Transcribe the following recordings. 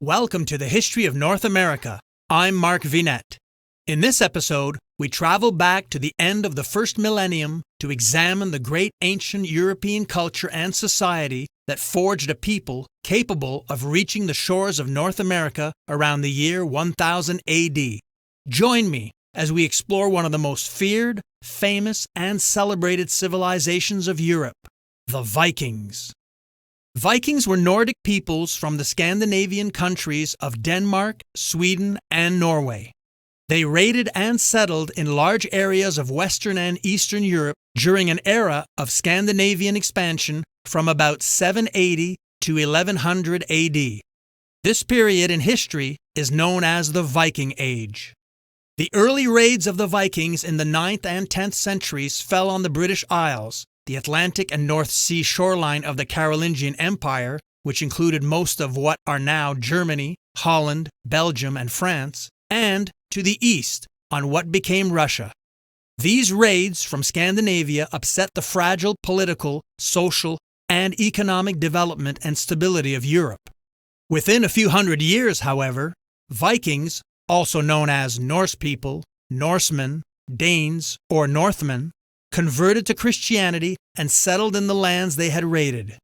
Welcome to the History of North America. I'm Mark Vinette. In this episode, we travel back to the end of the first millennium to examine the great ancient European culture and society that forged a people capable of reaching the shores of North America around the year 1000 AD. Join me as we explore one of the most feared, famous, and celebrated civilizations of Europe, the Vikings. Vikings were Nordic peoples from the Scandinavian countries of Denmark, Sweden, and Norway. They raided and settled in large areas of Western and Eastern Europe during an era of Scandinavian expansion from about 780 to 1100 AD. This period in history is known as the Viking Age. The early raids of the Vikings in the 9th and 10th centuries fell on the British Isles, the Atlantic and North Sea shoreline of the Carolingian Empire, which included most of what are now Germany, Holland, Belgium, and France, and to the east on what became Russia. These raids from Scandinavia upset the fragile political, social, and economic development and stability of Europe. Within a few hundred years, however, Vikings, also known as Norse people, Norsemen, Danes, or Northmen, converted to Christianity and settled in the lands they had raided.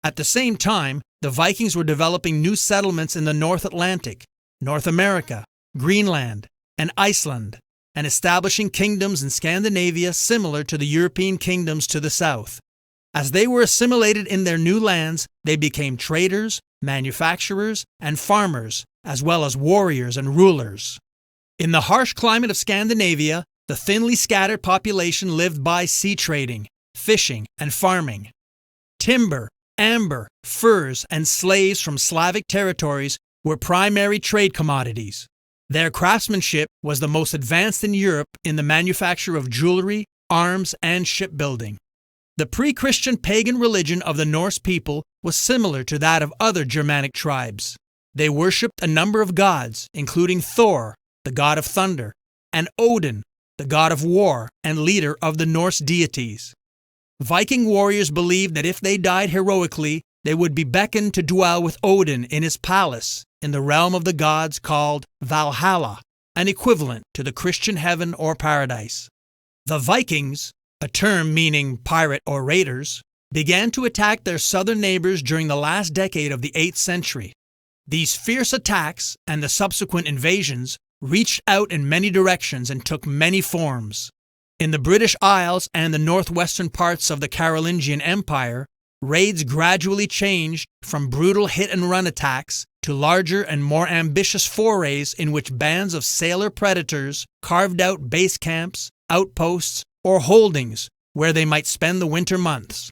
At the same time, the Vikings were developing new settlements in the North Atlantic, North America, Greenland, and Iceland, and establishing kingdoms in Scandinavia similar to the European kingdoms to the south. As they were assimilated in their new lands, they became traders, manufacturers, and farmers, as well as warriors and rulers. In the harsh climate of Scandinavia, the thinly scattered population lived by sea trading, fishing, and farming. Timber, amber, furs, and slaves from Slavic territories were primary trade commodities. Their craftsmanship was the most advanced in Europe in the manufacture of jewelry, arms, and shipbuilding. The pre-Christian pagan religion of the Norse people was similar to that of other Germanic tribes. They worshipped a number of gods, including Thor, the god of thunder, and Odin, the god of war and leader of the Norse deities. Viking warriors believed that if they died heroically, they would be beckoned to dwell with Odin in his palace in the realm of the gods called Valhalla, an equivalent to the Christian heaven or paradise. The Vikings, a term meaning pirate or raiders, began to attack their southern neighbors during the last decade of the 8th century. These fierce attacks and the subsequent invasions reached out in many directions and took many forms. In the British Isles and the northwestern parts of the Carolingian Empire, raids gradually changed from brutal hit-and-run attacks to larger and more ambitious forays in which bands of sailor predators carved out base camps, outposts, or holdings where they might spend the winter months.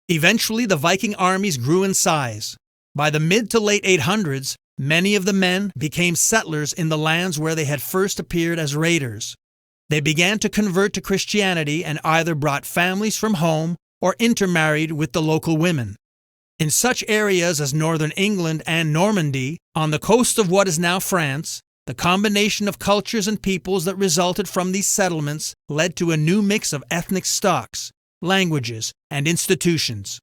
Eventually, the Viking armies grew in size. By the mid to late 800s, many of the men became settlers in the lands where they had first appeared as raiders. They began to convert to Christianity and either brought families from home or intermarried with the local women. In such areas as northern England and Normandy, on the coast of what is now France, the combination of cultures and peoples that resulted from these settlements led to a new mix of ethnic stocks, languages, and institutions.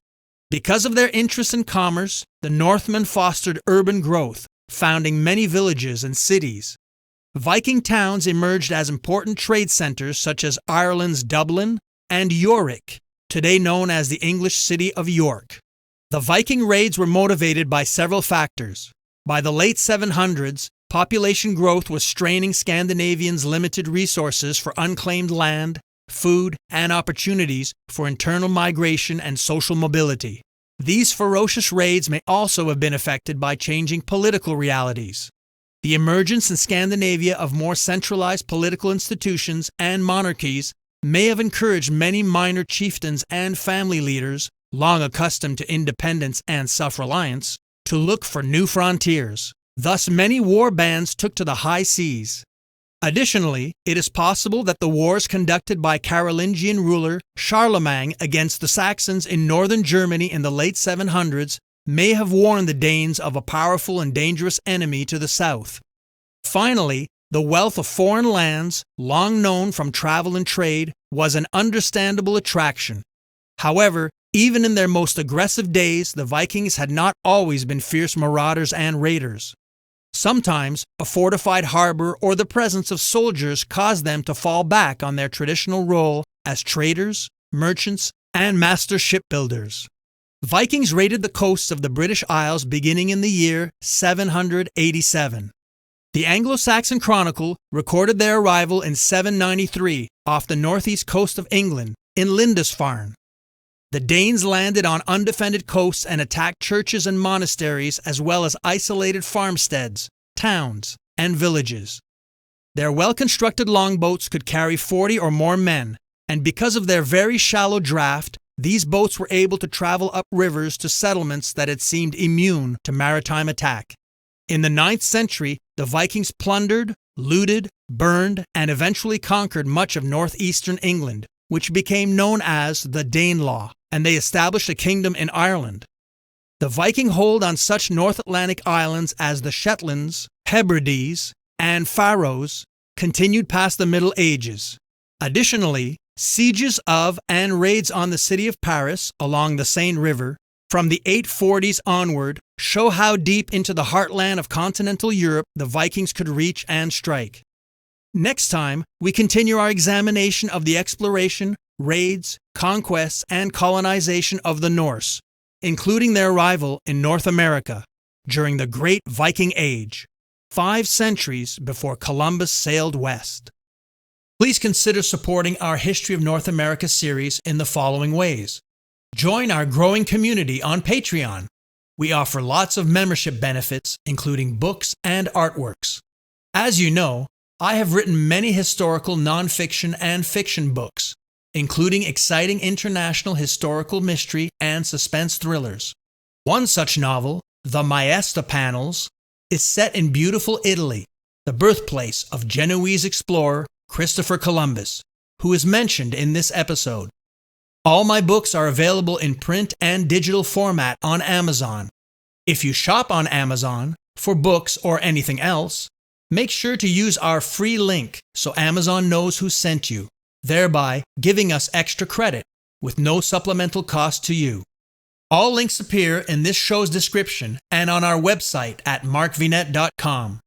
Because of their interest in commerce, the Northmen fostered urban growth, founding many villages and cities. Viking towns emerged as important trade centers such as Ireland's Dublin and Yorick, today known as the English city of York. The Viking raids were motivated by several factors. By the late 700s, population growth was straining Scandinavians' limited resources for unclaimed land, food, and opportunities for internal migration and social mobility. These ferocious raids may also have been affected by changing political realities. The emergence in Scandinavia of more centralized political institutions and monarchies may have encouraged many minor chieftains and family leaders, long accustomed to independence and self-reliance, to look for new frontiers. Thus, many war bands took to the high seas. Additionally, it is possible that the wars conducted by Carolingian ruler Charlemagne against the Saxons in northern Germany in the late 700s may have warned the Danes of a powerful and dangerous enemy to the south. Finally, the wealth of foreign lands, long known from travel and trade, was an understandable attraction. However, Even in their most aggressive days, the Vikings had not always been fierce marauders and raiders. Sometimes, a fortified harbor or the presence of soldiers caused them to fall back on their traditional role as traders, merchants, and master shipbuilders. Vikings raided the coasts of the British Isles beginning in the year 787. The Anglo-Saxon Chronicle recorded their arrival in 793 off the northeast coast of England, in Lindisfarne. The Danes landed on undefended coasts and attacked churches and monasteries as well as isolated farmsteads, towns, and villages. Their well-constructed longboats could carry 40 or more men, and because of their very shallow draft, these boats were able to travel up rivers to settlements that had seemed immune to maritime attack. In the 9th century, the Vikings plundered, looted, burned, and eventually conquered much of northeastern England, which became known as the Danelaw, and they established a kingdom in Ireland. The Viking hold on such North Atlantic islands as the Shetlands, Hebrides, and Faroes continued past the Middle Ages. Additionally, sieges of and raids on the city of Paris along the Seine River from the 840s onward show how deep into the heartland of continental Europe the Vikings could reach and strike. Next time, we continue our examination of the exploration, raids, conquests, and colonization of the Norse, including their arrival in North America during the Great Viking Age, 5 centuries before Columbus sailed west. Please consider supporting our History of North America series in the following ways. Join our growing community on Patreon. We offer lots of membership benefits, including books and artworks. As you know, I have written many historical nonfiction and fiction books, including exciting international historical mystery and suspense thrillers. One such novel, The Maesta Panels, is set in beautiful Italy, the birthplace of Genoese explorer Christopher Columbus, who is mentioned in this episode. All my books are available in print and digital format on Amazon. If you shop on Amazon for books or anything else, make sure to use our free link so Amazon knows who sent you, thereby giving us extra credit with no supplemental cost to you. All links appear in this show's description and on our website at markvinet.com.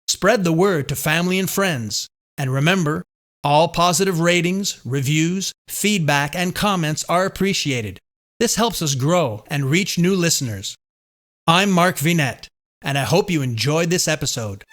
Spread the word to family and friends. And remember, all positive ratings, reviews, feedback, and comments are appreciated. This helps us grow and reach new listeners. I'm Mark Vinet, and I hope you enjoyed this episode.